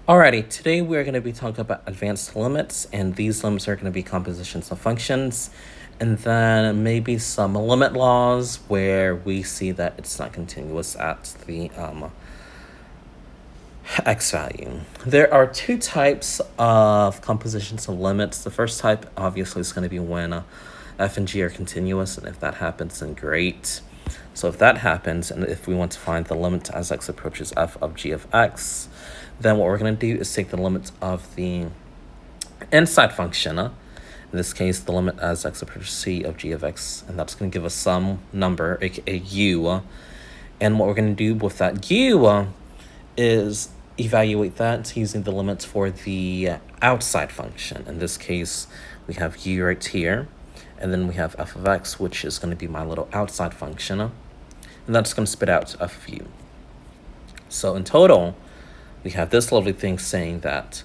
Alrighty, today we're going to be talking about advanced limits, and these limits are going to be compositions of functions, and then maybe some limit laws where we see that it's not continuous at the x value. There are two types of compositions of limits. The first type obviously is going to be when f and g are continuous, and if that happens, then great. So if that happens, and if we want to find the limit as x approaches f of g of x, then what we're going to do is take the limit of the inside function, in this case the limit as x approaches c of g of x, and that's going to give us some number, aka u, and what we're going to do with that u is evaluate that using the limits for the outside function. In this case, we have u right here, and then we have f of x, which is going to be my little outside function, and that's going to spit out f of u. So in total, we have this lovely thing saying that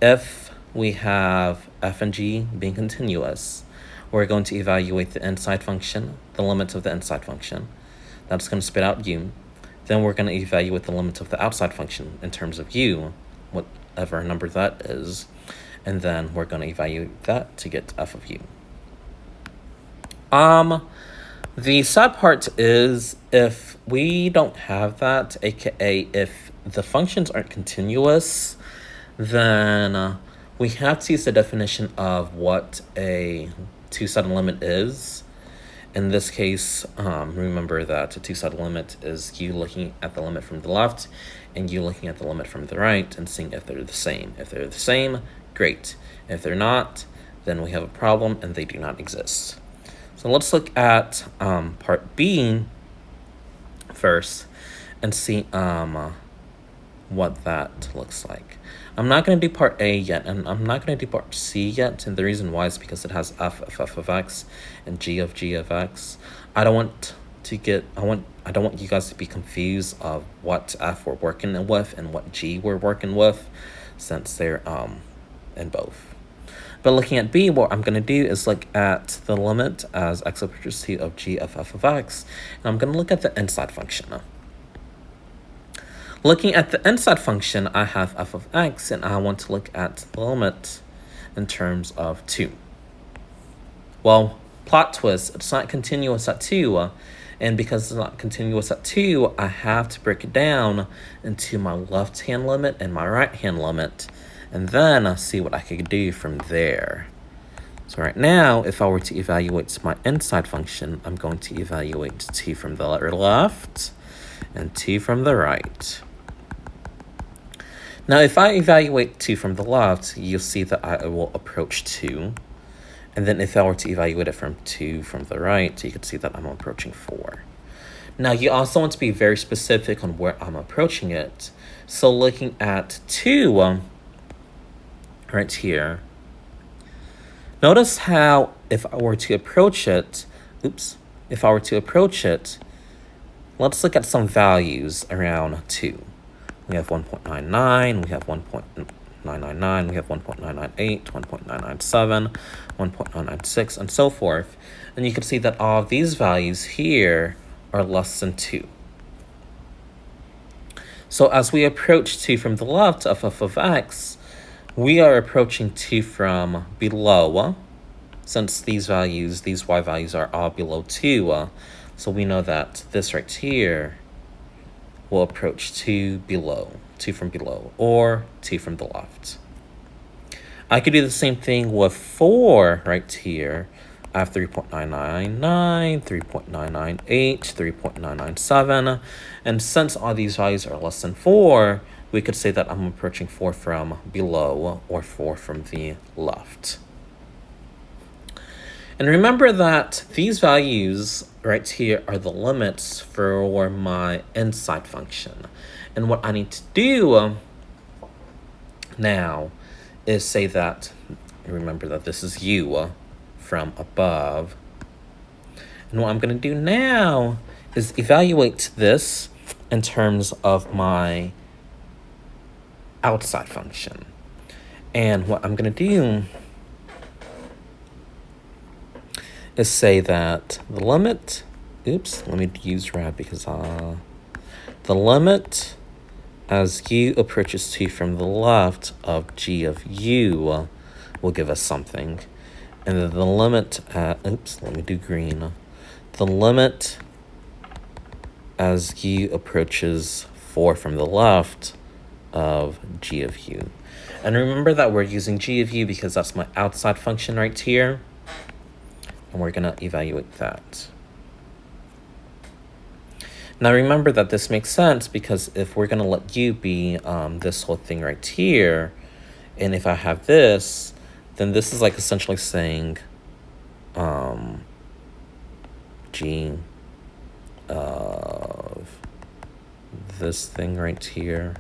if we have f and g being continuous, we're going to evaluate the inside function, the limit of the inside function. That's going to spit out u. Then we're going to evaluate the limit of the outside function in terms of u, whatever number that is. And then we're going to evaluate that to get f of u. The sad part is if we don't have that, aka if the functions aren't continuous, then we have to use the definition of what a two-sided limit is. In this case, remember that a two-sided limit is you looking at the limit from the left and you looking at the limit from the right and seeing if they're the same. If they're the same, great. If they're not, then we have a problem and they do not exist. So let's look at part B first and see what that looks like. I'm not going to do part A yet, and I'm not going to do part C yet, and the reason why is because it has f of x and g of x. I don't want you guys to be confused of what f we're working with and what g we're working with, since they're in both. But looking at B, what I'm going to do is look at the limit as x approaches c of g of f of x, and I'm going to look at the inside function. Looking at the inside function, I have f of x, and I want to look at the limit in terms of 2. Well, plot twist, it's not continuous at 2, and because it's not continuous at 2, I have to break it down into my left-hand limit and my right-hand limit, and then see what I could do from there. So right now, if I were to evaluate my inside function, I'm going to evaluate t from the left and t from the right. Now, if I evaluate 2 from the left, you'll see that I will approach 2. And then if I were to evaluate it from 2 from the right, you can see that I'm approaching 4. Now, you also want to be very specific on where I'm approaching it. So looking at 2 right here, notice how if I were to approach it, let's look at some values around 2. We have 1.99, we have 1.999, we have 1.998, 1.997, 1.996, and so forth. And you can see that all of these values here are less than 2. So as we approach 2 from the left of f of x, we are approaching 2 from below, since these y values are all below 2. So we know that this right here will approach 2 from below, or 2 from the left. I could do the same thing with 4 right here. I have 3.999, 3.998, 3.997, and since all these values are less than 4, we could say that I'm approaching 4 from below or 4 from the left. And remember that these values right here are the limits for my inside function. And what I need to do now is say that, remember that this is u from above. And what I'm going to do now is evaluate this in terms of my outside function. And what I'm going to do is say that the limit, let me use red because the limit as u approaches 2 from the left of g of u will give us something. And then the limit at, oops, let me do green. The limit as u approaches 4 from the left of g of u. And remember that we're using g of u because that's my outside function right here. And we're going to evaluate that. Now remember that this makes sense because if we're going to let u be this whole thing right here, and if I have this, then this is like essentially saying g of this thing right here.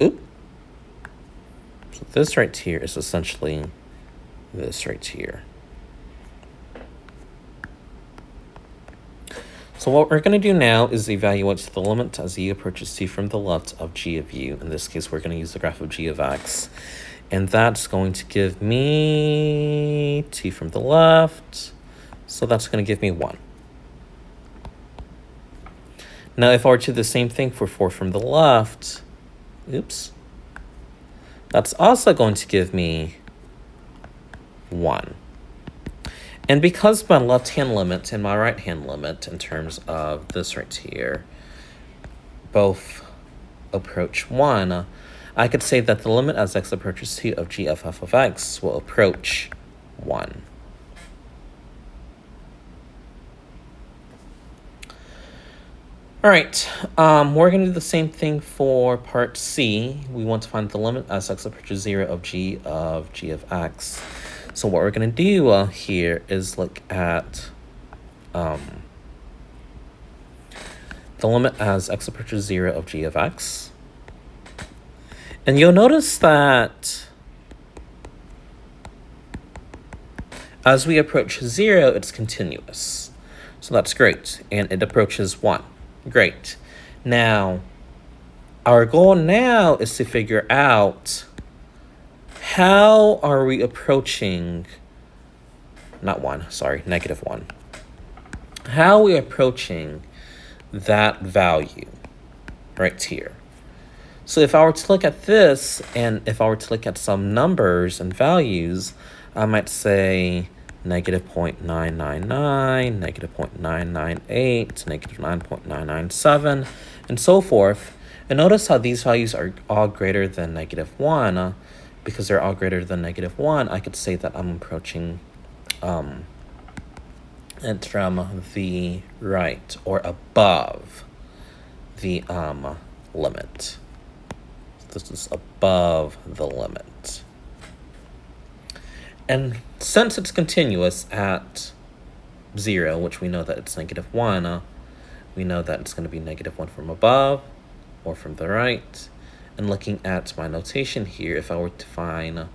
Oop. So this right here is essentially this right here. So what we're going to do now is evaluate the limit as u approaches 2 from the left of g of u. In this case, we're going to use the graph of g of x. And that's going to give me 2 from the left. So that's going to give me 1. Now, if I were to do the same thing for 4 from the left, oops, that's also going to give me 1. And because my left-hand limit and my right-hand limit in terms of this right here both approach 1, I could say that the limit as x approaches 2 of g of f of x will approach 1. All right, we're going to do the same thing for part C. We want to find the limit as x approaches 0 of g of x. So what we're going to do here is look at the limit as x approaches 0 of g of x. And you'll notice that as we approach 0, it's continuous. So that's great. And it approaches 1. Great. Now, our goal now is to figure out how are we approaching, negative 1. How are we approaching that value right here? So if I were to look at this, and if I were to look at some numbers and values, I might say negative 0.999, negative 0.998, negative 9.997, and so forth. And notice how these values are all greater than negative 1. Because they're all greater than negative 1, I could say that I'm approaching it from the right or above the limit. This is above the limit. And since it's continuous at 0, which we know that it's negative 1, we know that it's going to be negative 1 from above or from the right. And looking at my notation here, if I were to find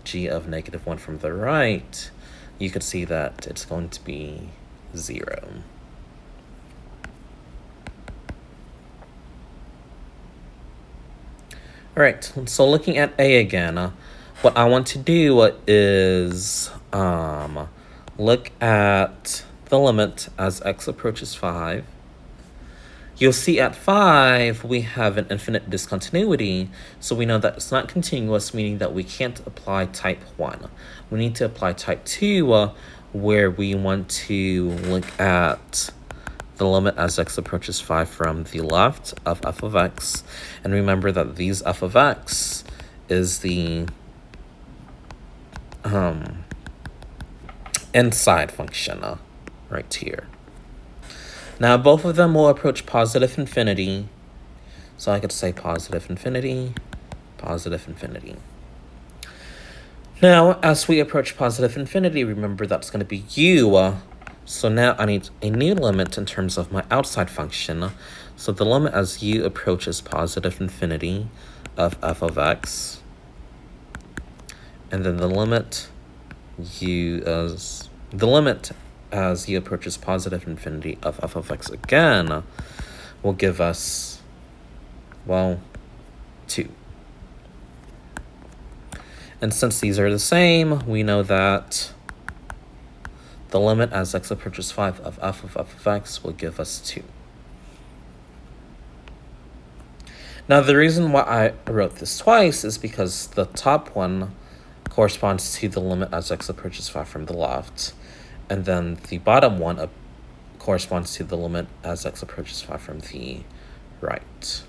g of negative 1 from the right, you could see that it's going to be 0. All right, so looking at A again, what I want to do is look at the limit as x approaches 5. You'll see at 5, we have an infinite discontinuity, so we know that it's not continuous, meaning that we can't apply type 1. We need to apply type 2, where we want to look at the limit as x approaches 5 from the left of f of x. And remember that these f of x is the inside function right here. Now, both of them will approach positive infinity. So I could say positive infinity, positive infinity. Now, as we approach positive infinity, remember that's going to be u. So now I need a new limit in terms of my outside function. So the limit as u approaches positive infinity of f of x. And then the limit as u approaches positive infinity of f of x again will give us, well, 2. And since these are the same, we know that the limit as x approaches 5 of f of x will give us 2. Now, the reason why I wrote this twice is because the top one corresponds to the limit as x approaches 5 from the left, and then the bottom one corresponds to the limit as x approaches 5 from the right.